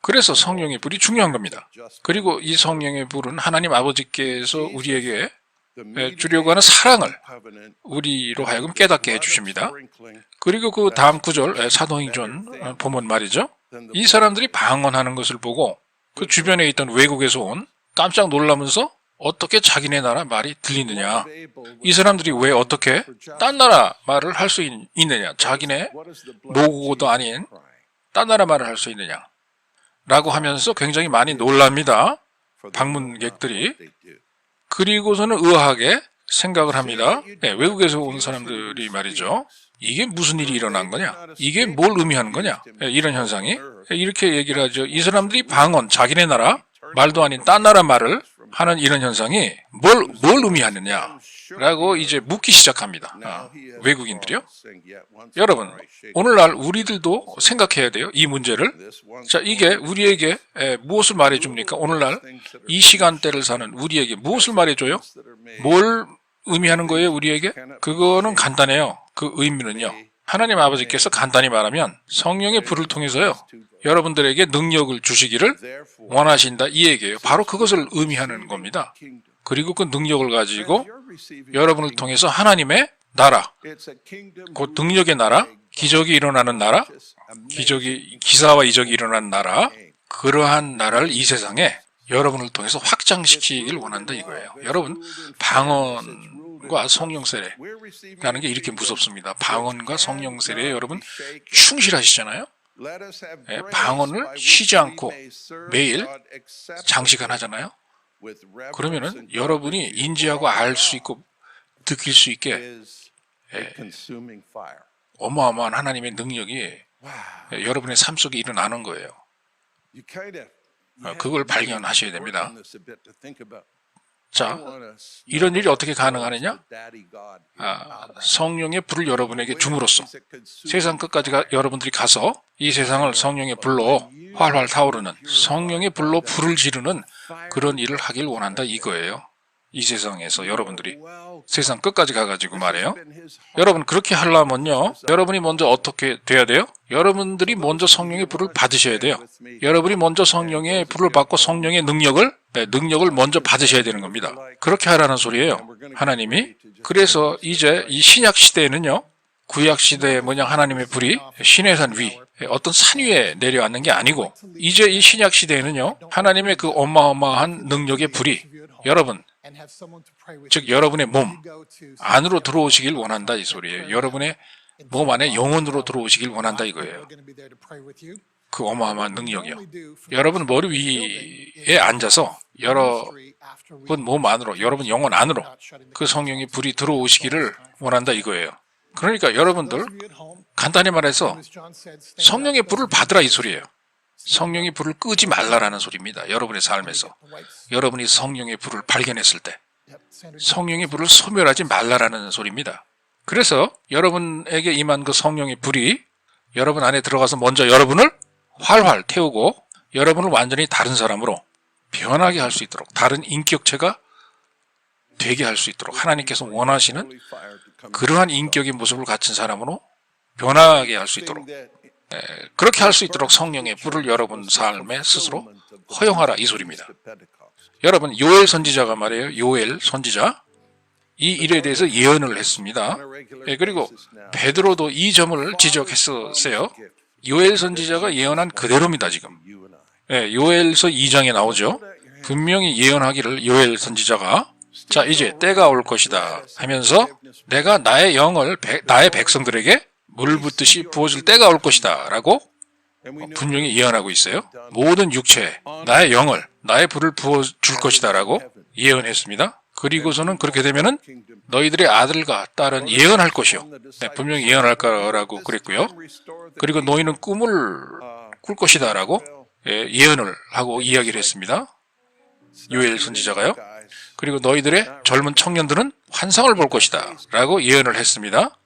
그래서 성령의 불이 중요한 겁니다. 그리고 이 성령의 불은 하나님 아버지께서 우리에게 주려고 하는 사랑을 우리로 하여금 깨닫게 해주십니다. 그리고 그 다음 구절 사도행전 보면 말이죠. 이 사람들이 방언하는 것을 보고 그 주변에 있던 외국에서 온 깜짝 놀라면서 어떻게 자기네 나라 말이 들리느냐, 이 사람들이 왜 어떻게 딴 나라 말을 할 수 있느냐, 자기네 모국어도 아닌 딴 나라 말을 할 수 있느냐 라고 하면서 굉장히 많이 놀랍니다. 방문객들이. 그리고서는 의아하게 생각을 합니다. 외국에서 온 사람들이 말이죠. 이게 무슨 일이 일어난 거냐? 이게 뭘 의미하는 거냐? 이런 현상이. 이렇게 얘기를 하죠. 이 사람들이 방언, 자기네 나라 말도 아닌 딴 나라 말을 하는 이런 현상이 뭘 의미하느냐? 라고 이제 묻기 시작합니다. 외국인들이요. 여러분, 오늘날 우리들도 생각해야 돼요. 이 문제를. 자, 이게 우리에게 무엇을 말해줍니까? 오늘날 이 시간대를 사는 우리에게 무엇을 말해줘요? 뭘 의미하는 거예요, 우리에게? 그거는 간단해요. 그 의미는요. 하나님 아버지께서 간단히 말하면 성령의 불을 통해서요, 여러분들에게 능력을 주시기를 원하신다, 이 얘기예요. 바로 그것을 의미하는 겁니다. 그리고 그 능력을 가지고 여러분을 통해서 하나님의 나라, 곧 능력의 나라, 기적이 일어나는 나라, 기사와 이적이 일어나는 나라, 그러한 나라를 이 세상에 여러분을 통해서 확장시키길 원한다 이거예요. 여러분, 방언과 성령 세례라는 게 이렇게 무섭습니다. 방언과 성령 세례에 여러분 충실하시잖아요. 방언을 쉬지 않고 매일 장시간 하잖아요. 그러면은 여러분이 인지하고 알 수 있고 느낄 수 있게 어마어마한 하나님의 능력이 여러분의 삶 속에 일어나는 거예요. 그걸 발견하셔야 됩니다. 자, 이런 일이 어떻게 가능하느냐? 성령의 불을 여러분에게 줌으로써 세상 끝까지 여러분들이 가서 이 세상을 성령의 불로 활활 타오르는, 성령의 불로 불을 지르는 그런 일을 하길 원한다 이거예요. 이 세상에서 여러분들이 세상 끝까지 가가지고 말해요. 여러분, 그렇게 하려면요, 여러분이 먼저 어떻게 돼야 돼요? 여러분들이 먼저 성령의 불을 받으셔야 돼요. 여러분이 먼저 성령의 불을 받고 성령의 능력을 먼저 받으셔야 되는 겁니다. 그렇게 하라는 소리예요, 하나님이. 그래서 이제 이 신약 시대에는요, 구약 시대에 하나님의 불이 시내산 위, 어떤 산 위에 내려앉는 게 아니고, 이제 이 신약 시대에는요, 하나님의 그 어마어마한 능력의 불이 여러분, 즉 여러분의 몸 안으로 들어오시길 원한다 이 소리예요. 여러분의 몸 안에 영혼으로 들어오시길 원한다 이거예요. 그 어마어마한 능력이요. 여러분 머리 위에 앉아서 여러분 몸 안으로, 여러분 영혼 안으로 그 성령의 불이 들어오시기를 원한다 이거예요. 그러니까 여러분들 간단히 말해서 성령의 불을 받으라 이 소리예요. 성령의 불을 끄지 말라라는 소리입니다. 여러분의 삶에서 여러분이 성령의 불을 발견했을 때 성령의 불을 소멸하지 말라라는 소리입니다. 그래서 여러분에게 임한 그 성령의 불이 여러분 안에 들어가서 먼저 여러분을 활활 태우고 여러분을 완전히 다른 사람으로 변하게 할 수 있도록, 다른 인격체가 되게 할 수 있도록 하나님께서 원하시는 그러한 인격의 모습을 갖춘 사람으로 변하게 할 수 있도록, 그렇게 할 수 있도록 성령의 불을 여러분 삶에 스스로 허용하라 이 소리입니다. 여러분, 요엘 선지자가 말이에요. 요엘 선지자 이 일에 대해서 예언을 했습니다. 그리고 베드로도 이 점을 지적했었어요. 요엘 선지자가 예언한 그대로입니다. 지금 요엘서 2장에 나오죠. 분명히 예언하기를 요엘 선지자가, 자 이제 때가 올 것이다 하면서 내가 나의 영을 나의 백성들에게 물 붓듯이 부어줄 때가 올 것이다 라고 분명히 예언하고 있어요. 모든 육체에 나의 영을, 나의 불을 부어줄 것이다 라고 예언했습니다. 그리고서는 그렇게 되면은 너희들의 아들과 딸은 예언할 것이요, 분명히 예언할 거라고 그랬고요. 그리고 너희는 꿈을 꿀 것이다 라고 예언을 하고 이야기를 했습니다. 요엘 선지자가요. 그리고 너희들의 젊은 청년들은 환상을 볼 것이다 라고 예언을 했습니다.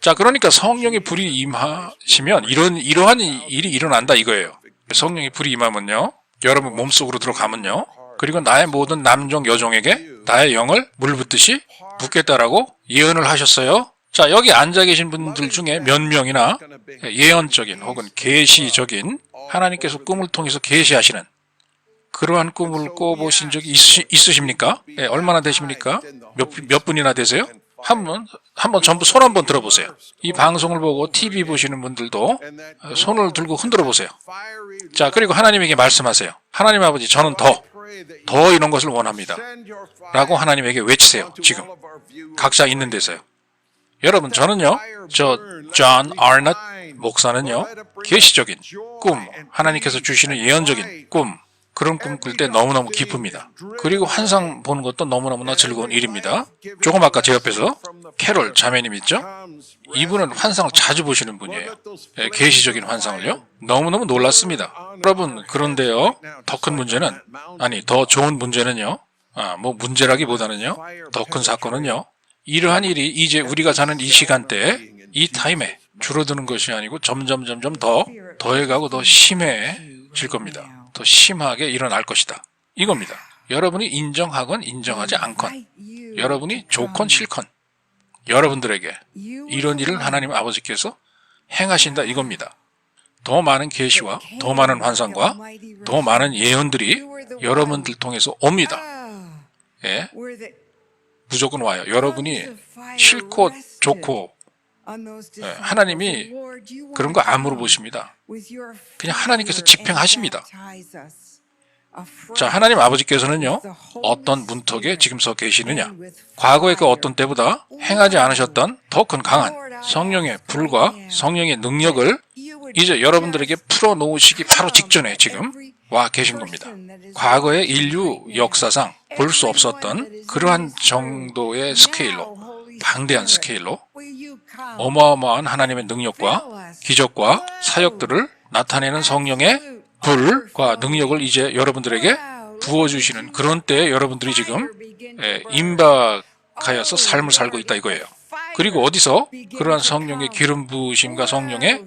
자, 그러니까 성령의 불이 임하시면 이러한 일이 일어난다 이거예요. 성령의 불이 임하면요, 여러분 몸속으로 들어가면요, 그리고 나의 모든 남종 여종에게 나의 영을 물 붓듯이 붓겠다라고 예언을 하셨어요. 자, 여기 앉아 계신 분들 중에 몇 명이나 예언적인 혹은 계시적인, 하나님께서 꿈을 통해서 계시하시는 그러한 꿈을 꿔보신 적이 있으십니까? 예, 얼마나 되십니까? 몇 분이나 되세요? 한번 전부 손 한번 들어보세요. 이 방송을 보고 TV 보시는 분들도 손을 들고 흔들어 보세요. 자, 그리고 하나님에게 말씀하세요. 하나님 아버지, 저는 더 이런 것을 원합니다. 라고 하나님에게 외치세요. 지금 각자 있는 데서요. 여러분, 저는요, 존 아르넛 목사는요, 계시적인 꿈, 하나님께서 주시는 예언적인 꿈, 그런 꿈 꿀 때 너무너무 기쁩니다. 그리고 환상 보는 것도 너무너무나 즐거운 일입니다. 조금 아까 제 옆에서 캐롤 자매님 있죠? 이분은 환상을 자주 보시는 분이에요. 예, 계시적인 환상을요. 너무너무 놀랐습니다. 여러분, 그런데요, 더 큰 문제는, 더 좋은 문제는요, 문제라기보다는요, 더 큰 사건은요, 이러한 일이 이제 우리가 사는 이 시간대에, 이 타임에 줄어드는 것이 아니고 점점 더해가고 더 심해질 겁니다. 더 심하게 일어날 것이다. 이겁니다. 여러분이 인정하건 인정하지 않건, 여러분이 좋건 싫건, 여러분들에게 이런 일을 하나님 아버지께서 행하신다 이겁니다. 더 많은 계시와 더 많은 환상과 더 많은 예언들이 여러분들 통해서 옵니다. 예, 무조건 와요. 여러분이 싫고 좋고, 예, 하나님이 그런 거 안 물어보십니다. 그냥 하나님께서 집행하십니다. 자, 하나님 아버지께서는요, 어떤 문턱에 지금 서 계시느냐? 과거의 그 어떤 때보다 행하지 않으셨던 더 큰 강한 성령의 불과 성령의 능력을 이제 여러분들에게 풀어놓으시기 바로 직전에 지금 와 계신 겁니다. 과거의 인류 역사상 볼 수 없었던 그러한 정도의 스케일로, 방대한 스케일로 어마어마한 하나님의 능력과 기적과 사역들을 나타내는 성령의 불과 능력을 이제 여러분들에게 부어주시는 그런 때에 여러분들이 지금 임박하여서 삶을 살고 있다 이거예요. 그리고 어디서 그러한 성령의 기름 부으심과 성령의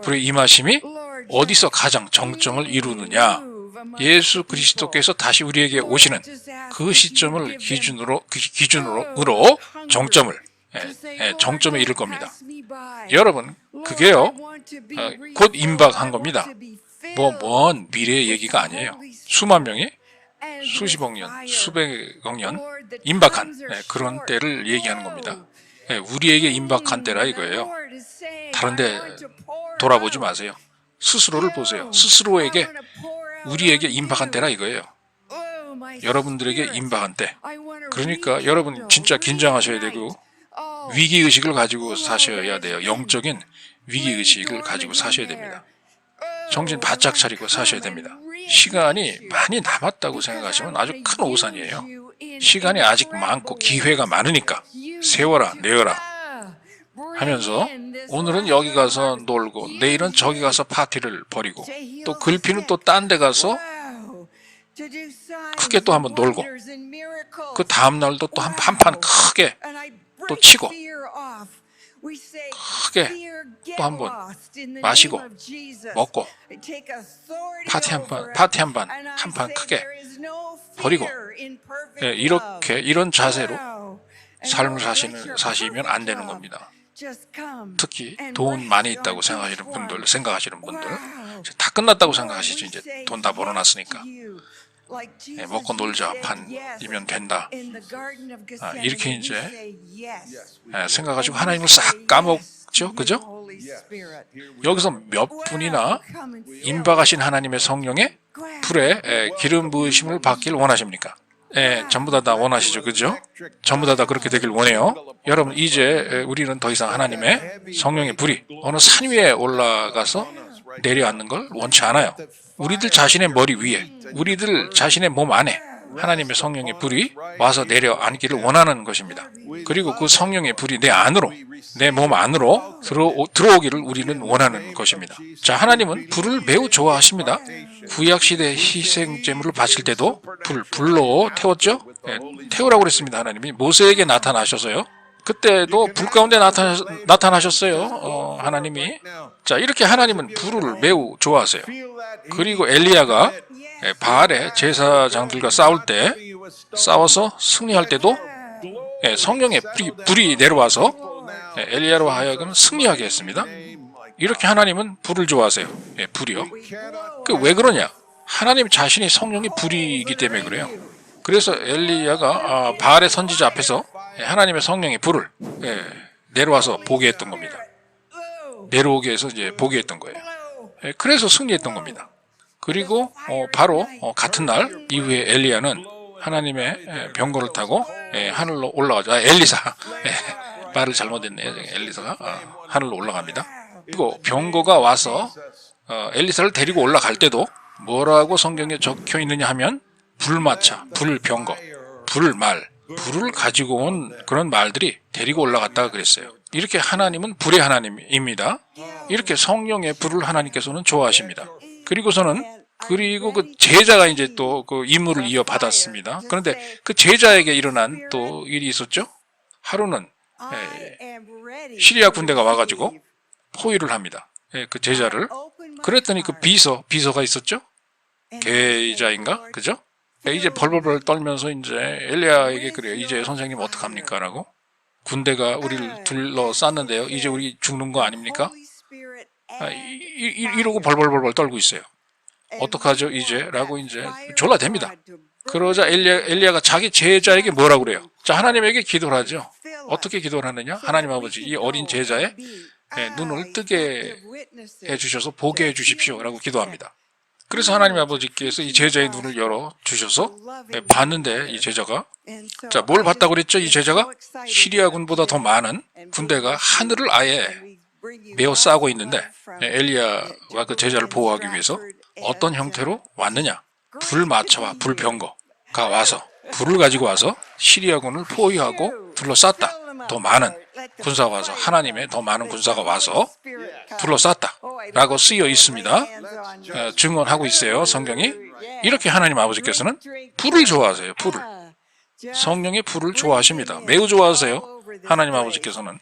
불의 임하심이 어디서 가장 정점을 이루느냐? 예수 그리스도께서 다시 우리에게 오시는 그 시점을 기준으로 정점에 이를 겁니다. 여러분, 그게요, 곧 임박한 겁니다. 먼 미래의 얘기가 아니에요. 수만 명이 수십억 년, 수백억 년 임박한 그런 때를 얘기하는 겁니다. 우리에게 임박한 때라 이거예요. 다른 데 돌아보지 마세요. 스스로를 보세요. 스스로에게 우리에게 임박한 때라 이거예요. 여러분들에게 임박한 때. 그러니까 여러분 진짜 긴장하셔야 되고 위기의식을 가지고 사셔야 돼요. 영적인 위기의식을 가지고 사셔야 됩니다. 정신 바짝 차리고 사셔야 됩니다. 시간이 많이 남았다고 생각하시면 아주 큰 오산이에요. 시간이 아직 많고 기회가 많으니까 세워라 내어라 하면서 오늘은 여기 가서 놀고 내일은 저기 가서 파티를 벌이고 또 글피는 또 딴 데 가서 크게 또 한번 놀고 그 다음날도 또 한 판 크게 또 치고 크게 또 한번 마시고 먹고 파티 한 판 크게 버리고 이런 자세로 삶을 사시면 안 되는 겁니다. 특히 돈 많이 있다고 생각하시는 분들 다 끝났다고 생각하시죠. 이제 돈 다 벌어놨으니까 먹고 놀자 판이면 된다. 이렇게 이제 생각하시고 하나님을 싹 까먹죠. 그죠? 여기서 몇 분이나 임박하신 하나님의 성령의 불에 기름 부으심을 받길 원하십니까? 전부 다 원하시죠. 그죠? 전부 다 그렇게 되길 원해요. 여러분, 이제 우리는 더 이상 하나님의 성령의 불이 어느 산 위에 올라가서 내려앉는 걸 원치 않아요. 우리들 자신의 머리 위에, 우리들 자신의 몸 안에 하나님의 성령의 불이 와서 내려앉기를 원하는 것입니다. 그리고 그 성령의 불이 내 안으로, 내 몸 안으로 들어오기를 우리는 원하는 것입니다. 자, 하나님은 불을 매우 좋아하십니다. 구약시대 희생제물을 바칠 때도 불로 태웠죠? 태우라고 그랬습니다. 하나님이 모세에게 나타나셔서요. 그때도 불 가운데 나타나셨어요. 하나님이. 자, 이렇게 하나님은 불을 매우 좋아하세요. 그리고 엘리야가 바알의 제사장들과 싸워서 승리할 때도 성령의 불이 내려와서 엘리야로 하여금 승리하게 했습니다. 이렇게 하나님은 불을 좋아하세요. 불이요. 왜 그러냐? 하나님 자신이 성령의 불이기 때문에 그래요. 그래서 엘리야가 바알의 선지자 앞에서 하나님의 성령의 불을 내려와서 보게 했던 겁니다. 내려오게 해서 이제 보게 했던 거예요. 그래서 승리했던 겁니다. 그리고 바로 같은 날 이후에 엘리야는 하나님의 병거를 타고 하늘로 올라가죠. 엘리사 말을 잘못했네요. 엘리사가 하늘로 올라갑니다. 그리고 병거가 와서 엘리사를 데리고 올라갈 때도 뭐라고 성경에 적혀 있느냐 하면 불마차, 불병거, 불말, 불을 가지고 온 그런 말들이 데리고 올라갔다가 그랬어요. 이렇게 하나님은 불의 하나님입니다. 이렇게 성령의 불을 하나님께서는 좋아하십니다. 그리고 그 제자가 이제 또 그 임무를 이어받았습니다. 그런데 그 제자에게 일어난 또 일이 있었죠. 하루는 시리아 군대가 와가지고 포위를 합니다. 그 제자를. 그랬더니 그 비서가 있었죠. 계자인가? 그죠? 이제 벌벌벌 떨면서 이제 엘리야에게 그래요. 이제 선생님 어떡합니까? 라고. 군대가 우리를 둘러쌌는데요. 이제 우리 죽는 거 아닙니까? 이러고 벌벌벌 떨고 있어요. 어떡하죠 이제? 라고 이제 졸라댑니다. 그러자 엘리야가 자기 제자에게 뭐라고 그래요? 자, 하나님에게 기도를 하죠. 어떻게 기도를 하느냐? 하나님 아버지, 이 어린 제자의 눈을 뜨게 해주셔서 보게 해주십시오. 라고 기도합니다. 그래서 하나님 아버지께서 이 제자의 눈을 열어주셔서 봤는데 이 제자가 자, 뭘 봤다고 그랬죠? 이 제자가 시리아군보다 더 많은 군대가 하늘을 아예 메어 싸고 있는데 엘리야와 그 제자를 보호하기 위해서 어떤 형태로 왔느냐? 불마차와 불병거가 와서 불을 가지고 와서 시리아군을 포위하고 둘러쌌다. 더 많은 군사가 와서 하나님의 더 많은 군사가 와서 둘러쌌다 라고 쓰여 있습니다. 증언하고 있어요. 성경이. 이렇게 하나님 아버지께서는 불을 좋아하세요. 불을. 성령의 불을 좋아하십니다. 매우 좋아하세요. 하나님 아버지께서는.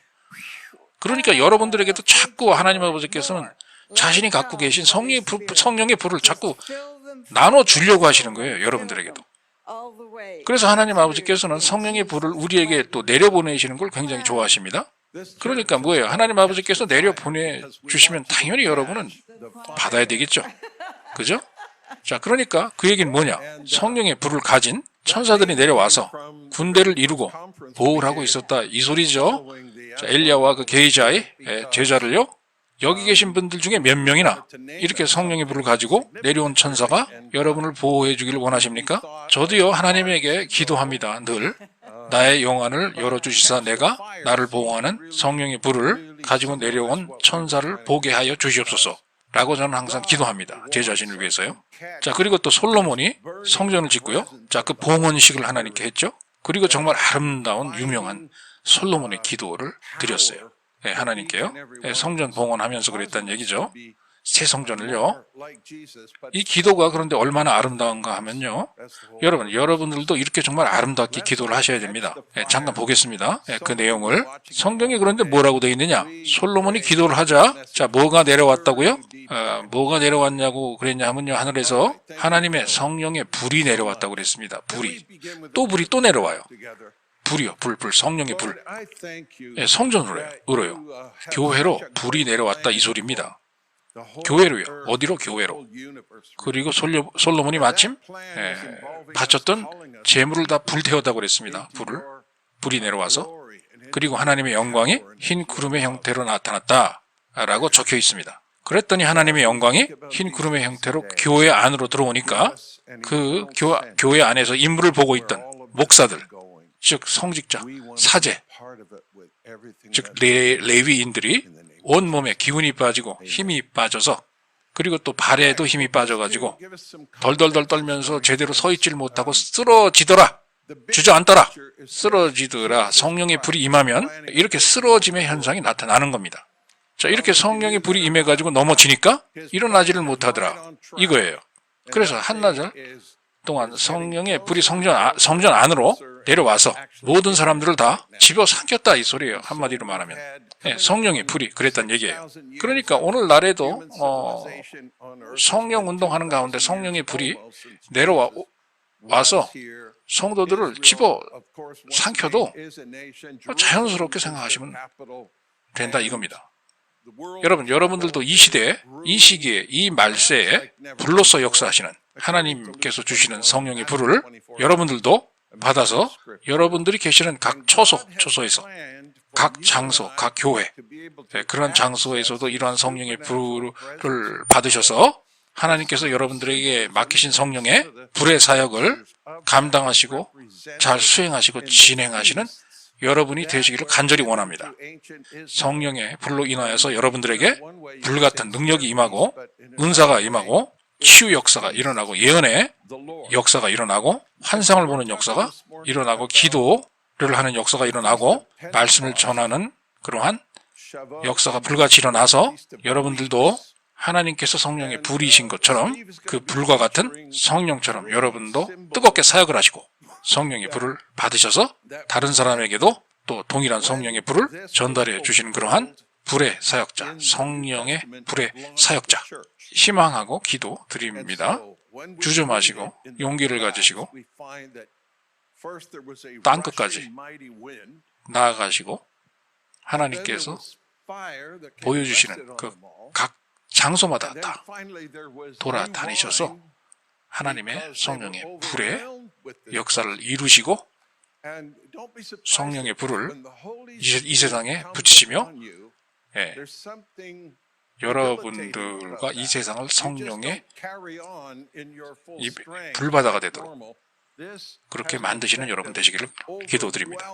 그러니까 여러분들에게도 자꾸 하나님 아버지께서는 자신이 갖고 계신 성령의 불을 자꾸 나눠주려고 하시는 거예요. 여러분들에게도. 그래서 하나님 아버지께서는 성령의 불을 우리에게 또 내려보내시는 걸 굉장히 좋아하십니다. 그러니까 뭐예요? 하나님 아버지께서 내려보내주시면 당연히 여러분은 받아야 되겠죠. 그죠? 자, 그러니까 그 얘기는 뭐냐? 성령의 불을 가진 천사들이 내려와서 군대를 이루고 보호를 하고 있었다. 이 소리죠. 자, 엘리야와 그 게이자의 제자를요. 여기 계신 분들 중에 몇 명이나 이렇게 성령의 불을 가지고 내려온 천사가 여러분을 보호해 주기를 원하십니까? 저도요, 하나님에게 기도합니다. 늘 나의 영안을 열어주시사 내가 나를 보호하는 성령의 불을 가지고 내려온 천사를 보게 하여 주시옵소서 라고 저는 항상 기도합니다. 제 자신을 위해서요. 자, 그리고 또 솔로몬이 성전을 짓고요. 자, 그 봉헌식을 하나님께 했죠. 그리고 정말 아름다운 유명한 솔로몬의 기도를 드렸어요. 하나님께요. 성전 봉헌하면서 그랬다는 얘기죠. 새 성전을요. 이 기도가 그런데 얼마나 아름다운가 하면요. 여러분들도 이렇게 정말 아름답게 기도를 하셔야 됩니다. 잠깐 보겠습니다. 그 내용을. 성경에 그런데 뭐라고 되어 있느냐? 솔로몬이 기도를 하자. 자, 뭐가 내려왔다고요? 뭐가 내려왔냐고 그랬냐 하면요. 하늘에서 하나님의 성령의 불이 내려왔다고 그랬습니다. 불이 또 내려와요. 불이요. 불, 성령의 불. 성전으로요. 교회로 불이 내려왔다 이 소리입니다. 교회로요. 어디로? 교회로. 그리고 솔로몬이 마침 바쳤던 재물을 다 불태웠다고 그랬습니다. 불이 내려와서. 그리고 하나님의 영광이 흰 구름의 형태로 나타났다 라고 적혀 있습니다. 그랬더니 하나님의 영광이 흰 구름의 형태로 교회 안으로 들어오니까 그 교회 안에서 임무를 보고 있던 목사들, 즉 성직자, 사제, 즉 레위인들이 온몸에 기운이 빠지고 힘이 빠져서 그리고 또 발에도 힘이 빠져가지고 덜덜덜 떨면서 제대로 서 있질 못하고 쓰러지더라. 주저앉더라. 쓰러지더라. 성령의 불이 임하면 이렇게 쓰러짐의 현상이 나타나는 겁니다. 자, 이렇게 성령의 불이 임해가지고 넘어지니까 일어나지를 못하더라. 이거예요. 그래서 한나절 동안 성령의 불이 성전 안으로 내려와서 모든 사람들을 다 집어삼켰다 이 소리예요. 한마디로 말하면. 성령의 불이 그랬단 얘기예요. 그러니까 오늘날에도 성령 운동하는 가운데 성령의 불이 내려와서 성도들을 집어삼켜도 자연스럽게 생각하시면 된다 이겁니다. 여러분들도 이 시대에, 이 시기에, 이 말세에 불로서 역사하시는 하나님께서 주시는 성령의 불을 여러분들도 받아서 여러분들이 계시는 각 초소에서 각 장소, 각 교회, 그런 장소에서도 이러한 성령의 불을 받으셔서 하나님께서 여러분들에게 맡기신 성령의 불의 사역을 감당하시고 잘 수행하시고 진행하시는 여러분이 되시기를 간절히 원합니다. 성령의 불로 인하여서 여러분들에게 불같은 능력이 임하고 은사가 임하고 치유 역사가 일어나고 예언의 역사가 일어나고 환상을 보는 역사가 일어나고 기도를 하는 역사가 일어나고 말씀을 전하는 그러한 역사가 불같이 일어나서 여러분들도 하나님께서 성령의 불이신 것처럼 그 불과 같은 성령처럼 여러분도 뜨겁게 사역을 하시고 성령의 불을 받으셔서 다른 사람에게도 또 동일한 성령의 불을 전달해 주시는 그러한 불의 사역자, 성령의 불의 사역자 희망하고 기도 드립니다. 주저마시고 용기를 가지시고 땅끝까지 나아가시고 하나님께서 보여주시는 그 각 장소마다 다 돌아다니셔서 하나님의 성령의 불의 역사를 이루시고 성령의 불을 이 세상에 붙이시며 여러분들과 이 세상을 성령의 이 불바다가 되도록 그렇게 만드시는 여러분 되시기를 기도드립니다.